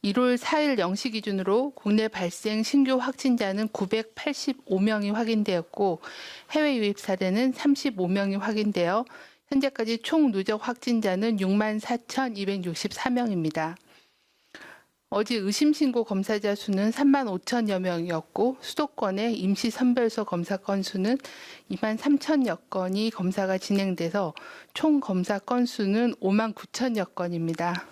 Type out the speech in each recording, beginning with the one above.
1월 4일 0시 기준으로 국내 발생 신규 확진자는 985명이 확인되었고 해외 유입 사례는 35명이 확인되어 현재까지 총 누적 확진자는 64,264명입니다. 어제 의심신고 검사자 수는 35,000여 명이었고 수도권의 임시선별소 검사 건수는 23,000여 건이 검사가 진행돼서 총 검사 건수는 59,000여 건입니다.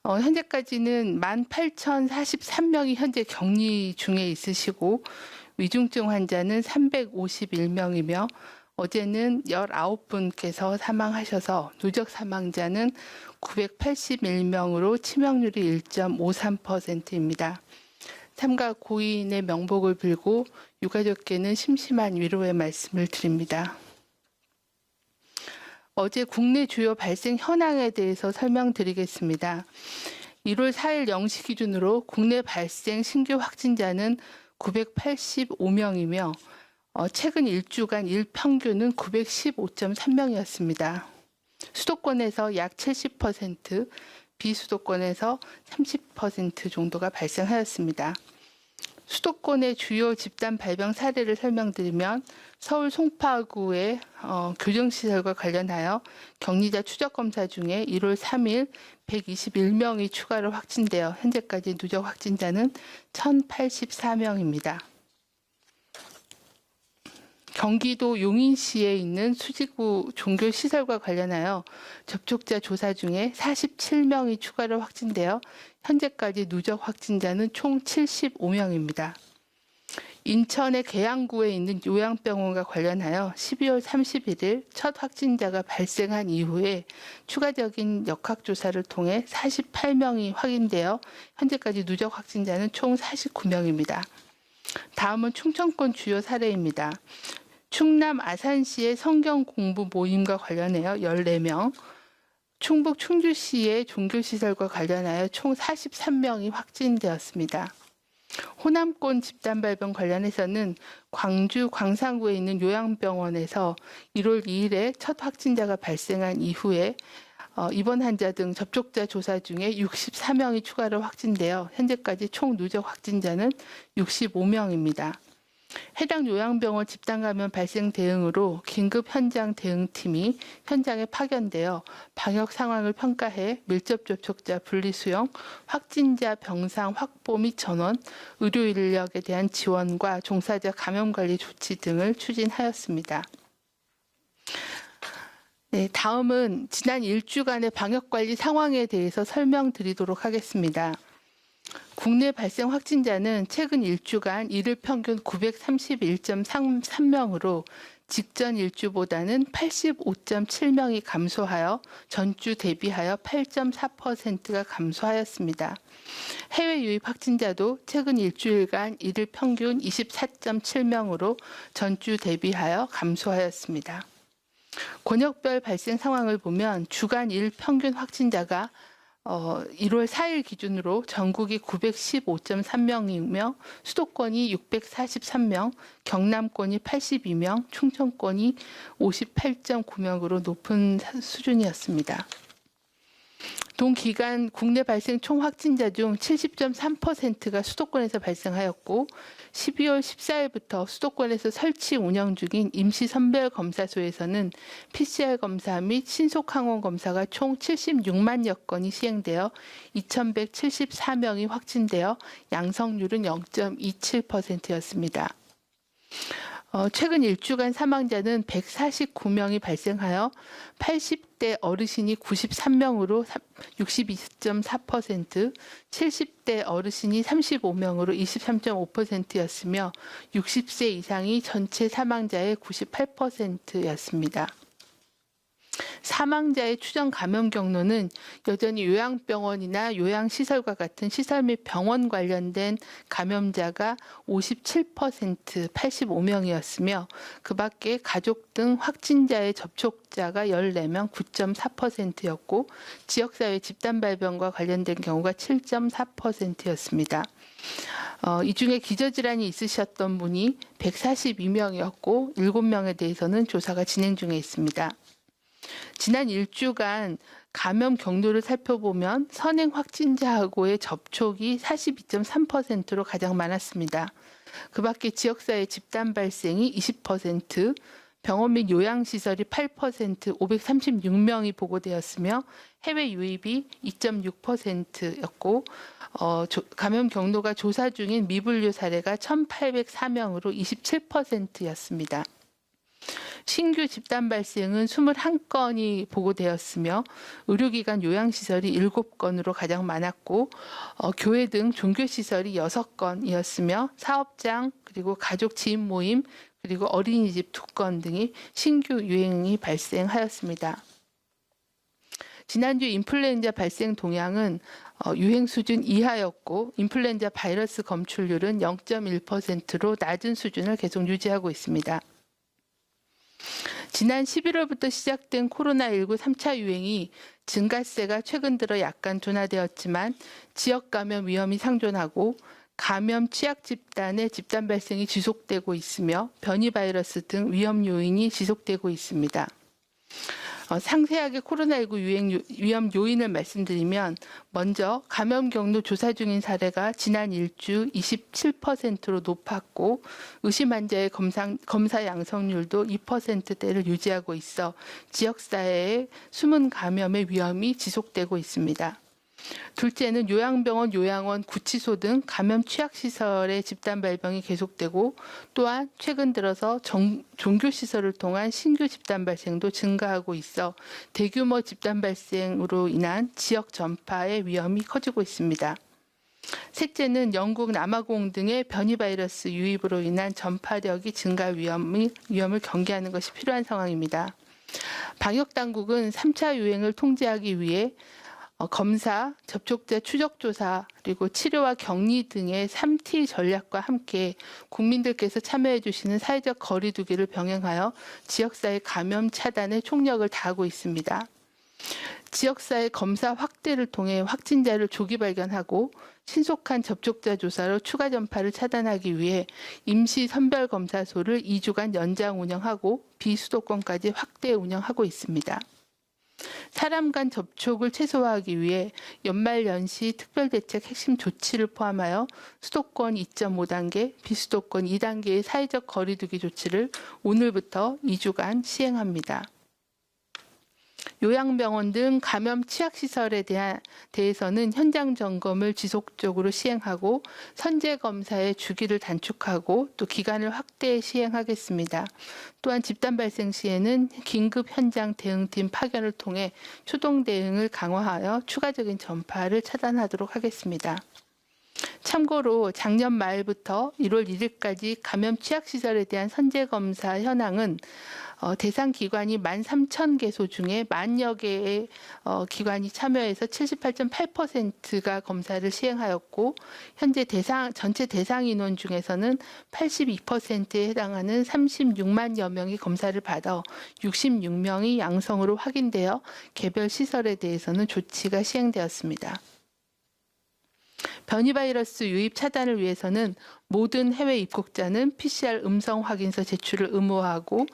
현재까지는 18,043명이 현재 격리 중에 있으시고 위중증 환자는 351명이며 어제는 19분께서 사망하셔서 누적 사망자는 981명으로 치명률이 1.53%입니다. 삼가 고인의 명복을 빌고 유가족께는 심심한 위로의 말씀을 드립니다. 어제 국내 주요 발생 현황에 대해서 설명드리겠습니다. 1월 4일 0시 기준으로 국내 발생 신규 확진자는 985명이며 최근 일주간 일평균은 915.3명이었습니다. 수도권에서 약 70%, 비수도권에서 30% 정도가 발생하였습니다. 수도권의 주요 집단 발병 사례를 설명드리면 서울 송파구의 교정시설과 관련하여 격리자 추적검사 중에 1월 3일 121명이 추가로 확진되어 현재까지 누적 확진자는 1,084명입니다. 경기도 용인시에 있는 수지구 종교시설과 관련하여 접촉자 조사 중에 47명이 추가로 확진되어 현재까지 누적 확진자는 총 75명입니다. 인천의 계양구에 있는 요양병원과 관련하여 12월 31일 첫 확진자가 발생한 이후에 추가적인 역학조사를 통해 48명이 확인되어 현재까지 누적 확진자는 총 49명입니다. 다음은 충청권 주요 사례입니다. 충남 아산시의 성경 공부 모임과 관련하여 14명, 충북 충주시의 종교시설과 관련하여 총 43명이 확진되었습니다. 호남권 집단 발병 관련해서는 광주 광산구에 있는 요양병원에서 1월 2일에 첫 확진자가 발생한 이후에 입원 환자 등 접촉자 조사 중에 64명이 추가로 확진되어 현재까지 총 누적 확진자는 65명입니다. 해당 요양병원 집단 감염 발생 대응으로 긴급 현장 대응팀이 현장에 파견되어 방역 상황을 평가해 밀접 접촉자 분리수용, 확진자 병상 확보 및 전원, 의료 인력에 대한 지원과 종사자 감염 관리 조치 등을 추진하였습니다. 네, 다음은 지난 일주간의 방역 관리 상황에 대해서 설명드리도록 하겠습니다. 국내 발생 확진자는 최근 일주간 일일 평균 931.3명으로 직전 일주보다는 85.7명이 감소하여 전주 대비하여 8.4%가 감소하였습니다. 해외 유입 확진자도 최근 일주일간 일일 평균 24.7명으로 전주 대비하여 감소하였습니다. 권역별 발생 상황을 보면 주간 일 평균 확진자가 1월 4일 기준으로 전국이 915.3명이며 수도권이 643명, 경남권이 82명, 충청권이 58.9명으로 높은 수준이었습니다. 동기간 국내 발생 총 확진자 중 70.3%가 수도권에서 발생하였고 12월 14일부터 수도권에서 설치 운영 중인 임시선별검사소에서는 PCR 검사 및 신속항원 검사가 총 76만여 건이 시행되어 2,174명이 확진되어 양성률은 0.27%였습니다. 최근 일주간 사망자는 149명이 발생하여 80대 어르신이 93명으로 62.4%, 70대 어르신이 35명으로 23.5%였으며 60세 이상이 전체 사망자의 98%였습니다. 사망자의 추정 감염 경로는 여전히 요양병원이나 요양시설과 같은 시설 및 병원 관련된 감염자가 57%, 85명이었으며 그 밖에 가족 등 확진자의 접촉자가 14명, 9.4%였고 지역사회 집단 발병과 관련된 경우가 7.4%였습니다. 이 중에 기저질환이 있으셨던 분이 142명이었고 7명에 대해서는 조사가 진행 중에 있습니다. 지난 일주간 감염 경로를 살펴보면 선행 확진자하고의 접촉이 42.3%로 가장 많았습니다. 그 밖에 지역사회 집단 발생이 20%, 병원 및 요양시설이 8%, 536명이 보고되었으며 해외 유입이 2.6%였고 감염 경로가 조사 중인 미분류 사례가 1,804명으로 27%였습니다. 신규 집단 발생은 21건이 보고되었으며 의료기관 요양시설이 7건으로 가장 많았고 교회 등 종교시설이 6건이었으며 사업장 그리고 가족 지인 모임 그리고 어린이집 2건 등이 신규 유행이 발생하였습니다. 지난주 인플루엔자 발생 동향은 유행 수준 이하였고 인플루엔자 바이러스 검출률은 0.1%로 낮은 수준을 계속 유지하고 있습니다. 지난 11월부터 시작된 코로나19 3차 유행이 증가세가 최근 들어 약간 둔화되었지만 지역 감염 위험이 상존하고 감염 취약 집단의 집단 발생이 지속되고 있으며 변이 바이러스 등 위험 요인이 지속되고 있습니다. 상세하게 코로나19 유행 위험 요인을 말씀드리면 먼저 감염 경로 조사 중인 사례가 지난 1주 27%로 높았고 의심 환자의 검사 양성률도 2%대를 유지하고 있어 지역사회의 숨은 감염의 위험이 지속되고 있습니다. 둘째는 요양병원, 요양원, 구치소 등 감염 취약시설의 집단 발병이 계속되고 또한 최근 들어서 종교시설을 통한 신규 집단 발생도 증가하고 있어 대규모 집단 발생으로 인한 지역 전파의 위험이 커지고 있습니다. 셋째는 영국 남아공 등의 변이 바이러스 유입으로 인한 전파력이 증가 위험을 경계하는 것이 필요한 상황입니다. 방역당국은 3차 유행을 통제하기 위해 검사, 접촉자 추적조사, 그리고 치료와 격리 등의 3T 전략과 함께 국민들께서 참여해 주시는 사회적 거리 두기를 병행하여 지역사회 감염 차단에 총력을 다하고 있습니다. 지역사회 검사 확대를 통해 확진자를 조기 발견하고 신속한 접촉자 조사로 추가 전파를 차단하기 위해 임시 선별검사소를 2주간 연장 운영하고 비수도권까지 확대 운영하고 있습니다. 사람 간 접촉을 최소화하기 위해 연말연시 특별대책 핵심 조치를 포함하여 수도권 2.5단계, 비수도권 2단계의 사회적 거리두기 조치를 오늘부터 2주간 시행합니다. 요양병원 등 감염 취약시설에 대해서는 현장 점검을 지속적으로 시행하고 선제 검사의 주기를 단축하고 또 기간을 확대 시행하겠습니다. 또한 집단 발생 시에는 긴급 현장 대응팀 파견을 통해 초동 대응을 강화하여 추가적인 전파를 차단하도록 하겠습니다. 참고로 작년 말부터 1월 1일까지 감염 취약시설에 대한 선제검사 현황은 대상 기관이 13,000개소 중에 10,000여 개의 기관이 참여해서 78.8%가 검사를 시행하였고 현재 전체 대상 인원 중에서는 82%에 해당하는 36만여 명이 검사를 받아 66명이 양성으로 확인되어 개별 시설에 대해서는 조치가 시행되었습니다. 변이 바이러스 유입 차단을 위해서는 모든 해외 입국자는 PCR 음성 확인서 제출을 의무화하고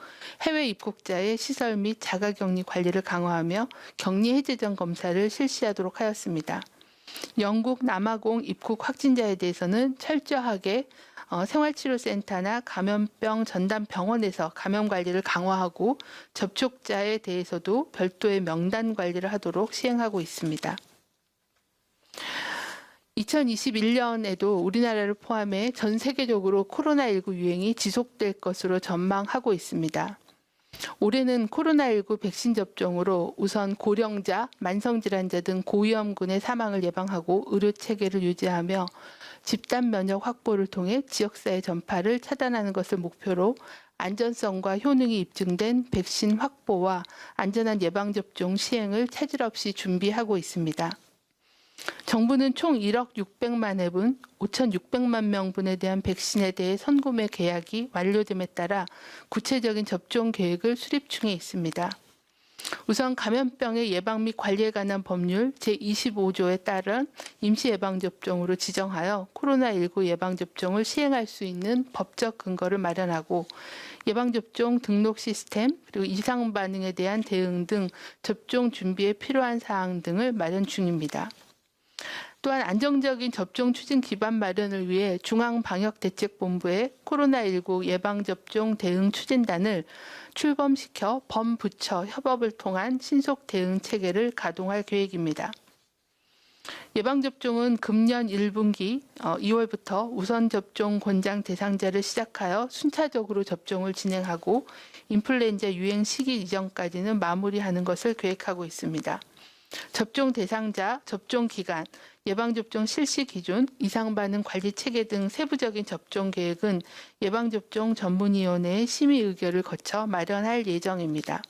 해외 입국자의 시설 및 자가격리 관리를 강화하며 격리 해제 전 검사를 실시하도록 하였습니다. 영국 남아공 입국 확진자에 대해서는 철저하게 생활치료센터나 감염병 전담 병원에서 감염 관리를 강화하고 접촉자에 대해서도 별도의 명단 관리를 하도록 시행하고 있습니다. 2021년에도 우리나라를 포함해 전 세계적으로 코로나19 유행이 지속될 것으로 전망하고 있습니다. 올해는 코로나19 백신 접종으로 우선 고령자, 만성질환자 등 고위험군의 사망을 예방하고 의료체계를 유지하며 집단 면역 확보를 통해 지역사회 전파를 차단하는 것을 목표로 안전성과 효능이 입증된 백신 확보와 안전한 예방접종 시행을 차질 없이 준비하고 있습니다. 정부는 총 1억 600만 회분, 5,600만 명분에 대한 백신에 대해 선구매 계약이 완료됨에 따라 구체적인 접종 계획을 수립 중에 있습니다. 우선 감염병의 예방 및 관리에 관한 법률 제25조에 따른 임시 예방접종으로 지정하여 코로나19 예방접종을 시행할 수 있는 법적 근거를 마련하고 예방접종 등록 시스템 그리고 이상 반응에 대한 대응 등 접종 준비에 필요한 사항 등을 마련 중입니다. 또한 안정적인 접종 추진 기반 마련을 위해 중앙방역대책본부에 코로나19 예방접종 대응 추진단을 출범시켜 범부처 협업을 통한 신속 대응 체계를 가동할 계획입니다. 예방접종은 금년 1분기 2월부터 우선 접종 권장 대상자를 시작하여 순차적으로 접종을 진행하고 인플루엔자 유행 시기 이전까지는 마무리하는 것을 계획하고 있습니다. 접종 대상자, 접종 기간, 예방접종 실시 기준, 이상 반응 관리 체계 등 세부적인 접종 계획은 예방접종 전문위원회의 심의 의결을 거쳐 마련할 예정입니다.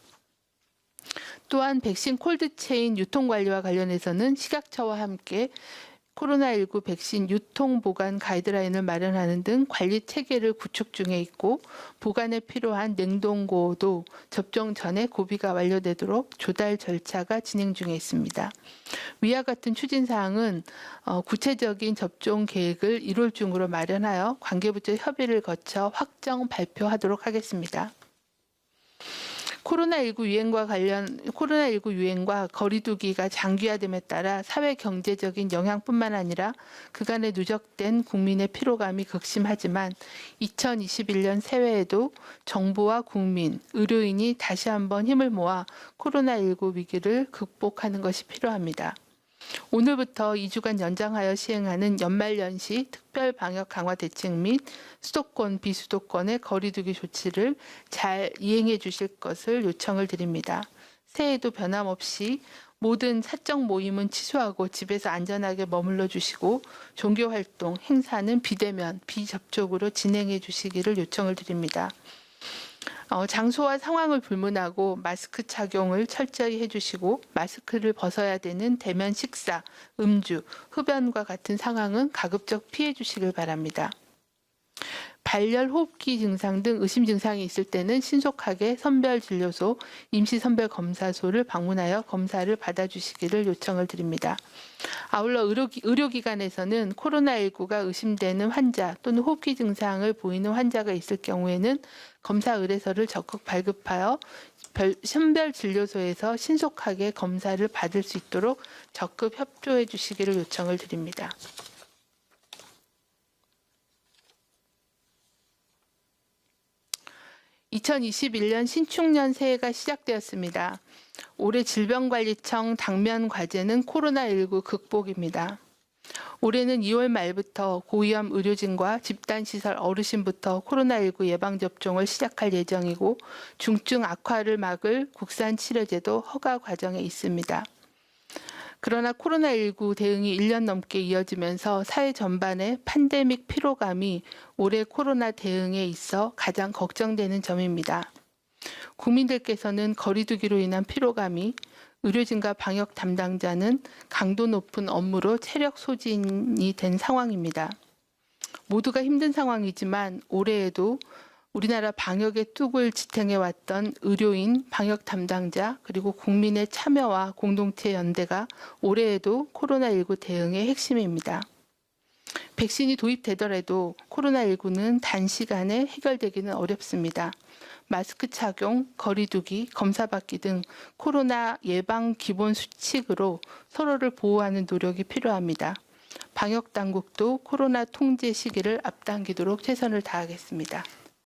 또한 백신 콜드체인 유통관리와 관련해서는 식약처와 함께 코로나19 백신 유통 보관 가이드라인을 마련하는 등 관리 체계를 구축 중에 있고 보관에 필요한 냉동고도 접종 전에 고비가 완료되도록 조달 절차가 진행 중에 있습니다. 위와 같은 추진사항은 구체적인 접종 계획을 1월 중으로 마련하여 관계부처 협의를 거쳐 확정 발표하도록 하겠습니다. 코로나19 유행과 거리두기가 장기화됨에 따라 사회 경제적인 영향뿐만 아니라 그간의 누적된 국민의 피로감이 극심하지만 2021년 새해에도 정부와 국민, 의료인이 다시 한번 힘을 모아 코로나19 위기를 극복하는 것이 필요합니다. 오늘부터 2주간 연장하여 시행하는 연말연시 특별 방역 강화 대책 및 수도권, 비수도권의 거리두기 조치를 잘 이행해 주실 것을 요청을 드립니다. 새해에도 변함없이 모든 사적 모임은 취소하고 집에서 안전하게 머물러 주시고 종교활동, 행사는 비대면, 비접촉으로 진행해 주시기를 요청을 드립니다. 장소와 상황을 불문하고 마스크 착용을 철저히 해주시고 마스크를 벗어야 되는 대면 식사, 음주, 흡연과 같은 상황은 가급적 피해 주시길 바랍니다. 발열, 호흡기 증상 등 의심 증상이 있을 때는 신속하게 선별진료소, 임시선별검사소를 방문하여 검사를 받아주시기를 요청을 드립니다. 아울러 의료기관에서는 코로나19가 의심되는 환자 또는 호흡기 증상을 보이는 환자가 있을 경우에는 검사 의뢰서를 적극 발급하여 선별진료소에서 신속하게 검사를 받을 수 있도록 적극 협조해 주시기를 요청을 드립니다. (2021년) 신축년 새해가 시작되었습니다. 올해 질병관리청 당면 과제는 코로나19 극복입니다. 올해는 2월 말부터 고위험 의료진과 집단시설 어르신부터 코로나19 예방접종을 시작할 예정이고 중증 악화를 막을 국산 치료제도 허가 과정에 있습니다. 그러나 코로나19 대응이 1년 넘게 이어지면서 사회 전반의 팬데믹 피로감이 올해 코로나 대응에 있어 가장 걱정되는 점입니다. 국민들께서는 거리두기로 인한 피로감이, 의료진과 방역 담당자는 강도 높은 업무로 체력 소진이 된 상황입니다. 모두가 힘든 상황이지만 올해에도 우리나라 방역의 뚝을 지탱해왔던 의료인, 방역 담당자, 그리고 국민의 참여와 공동체 연대가 올해에도 코로나19 대응의 핵심입니다. 백신이 도입되더라도 코로나19는 단시간에 해결되기는 어렵습니다. 마스크 착용, 거리두기, 검사받기 등 코로나 예방 기본 수칙으로 서로를 보호하는 노력이 필요합니다. 방역 당국도 코로나 통제 시기를 앞당기도록 최선을 다하겠습니다.